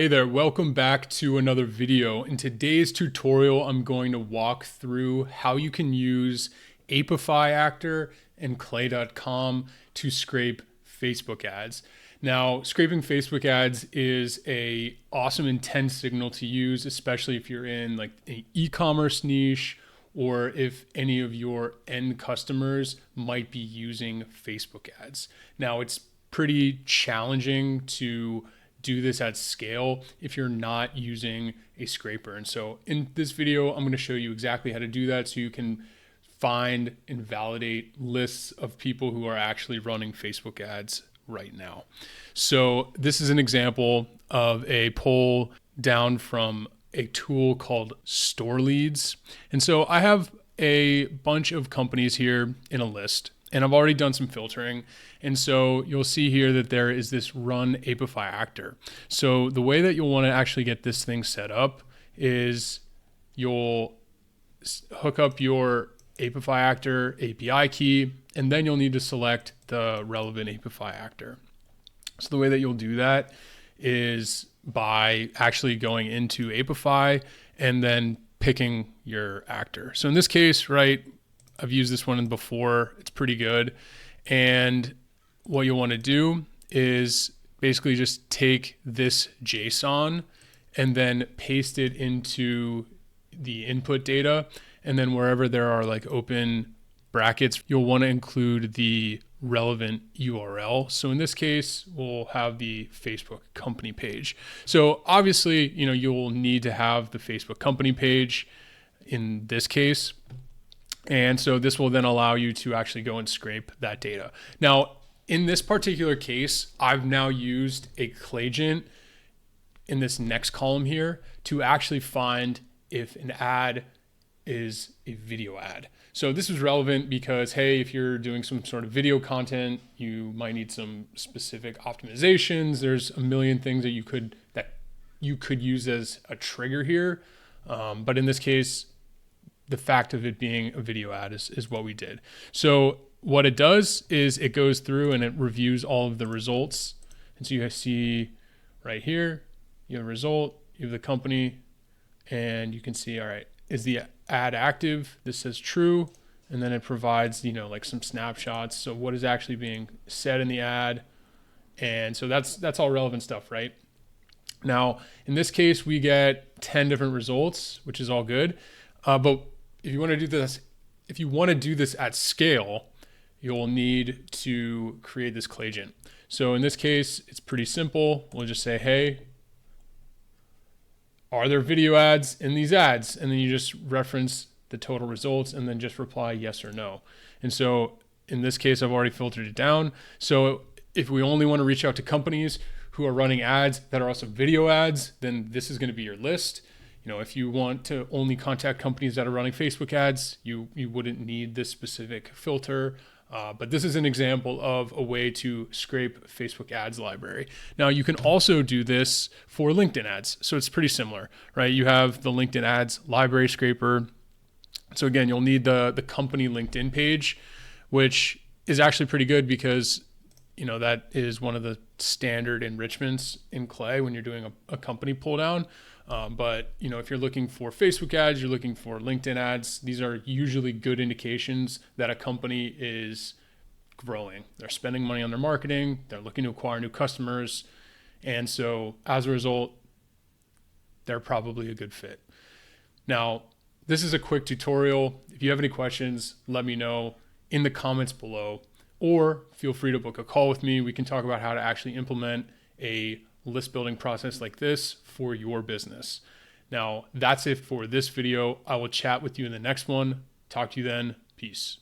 Hey there, welcome back to another video. In today's tutorial, I'm going to walk through how you can use Apify Actor and Clay.com to scrape Facebook ads. Now, scraping Facebook ads is a awesome intent signal to use, especially if you're in like an e-commerce niche or if any of your end customers might be using Facebook ads. Now, it's pretty challenging to do this at scale if you're not using a scraper. And so in this video, I'm going to show you exactly how to do that so you can find and validate lists of people who are actually running Facebook ads right now. So this is an example of a pull down from a tool called Storeleads. And so I have a bunch of companies here in a list, and I've already done some filtering. And so you'll see here that there is this run Apify Actor. So the way that you'll want to actually get this thing set up is you'll hook up your Apify Actor API key, and then you'll need to select the relevant Apify Actor. So the way that you'll do that is by actually going into Apify and then picking your actor. So in this case, right, I've used this one before. It's pretty good. And what you'll want to do is basically just take this JSON and then paste it into the input data. And then wherever there are like open brackets, you'll want to include the relevant URL. So in this case, we'll have the Facebook company page. So obviously, you'll need to have the Facebook company page in this case. And so this will then allow you to actually go and scrape that data. Now, in this particular case, I've now used a Clayagent in this next column here to actually find if an ad is a video ad. So this is relevant because, hey, if you're doing some sort of video content, you might need some specific optimizations. There's a million things that you could use as a trigger here. But in this case, the fact of it being a video ad is what we did. So what it does is it goes through and it reviews all of the results. And so you see right here, you have a result, you have the company, and you can see, all right, is the ad active? This says true. And then it provides, like some snapshots. So what is actually being said in the ad? And so that's all relevant stuff, right? Now, in this case, we get 10 different results, which is all good. But if you want to do this at scale, you'll need to create this Clayagent. So in this case, it's pretty simple. We'll just say, hey, are there video ads in these ads? And then you just reference the total results and then just reply yes or no. And so in this case, I've already filtered it down. So if we only want to reach out to companies who are running ads that are also video ads, then this is going to be your list. If you want to only contact companies that are running Facebook ads, you wouldn't need this specific filter. But this is an example of a way to scrape Facebook ads library. Now, you can also do this for LinkedIn ads. So it's pretty similar, right? You have the LinkedIn ads library scraper. So again, you'll need the company LinkedIn page, which is actually pretty good because that is one of the standard enrichments in Clay when you're doing a company pull down. But if you're looking for Facebook ads, you're looking for LinkedIn ads, these are usually good indications that a company is growing. They're spending money on their marketing. They're looking to acquire new customers. And so as a result, they're probably a good fit. Now, this is a quick tutorial. If you have any questions, let me know in the comments below, or feel free to book a call with me. We can talk about how to actually implement a list building process like this for your business. Now, that's it for this video. I will chat with you in the next one. Talk to you then. Peace.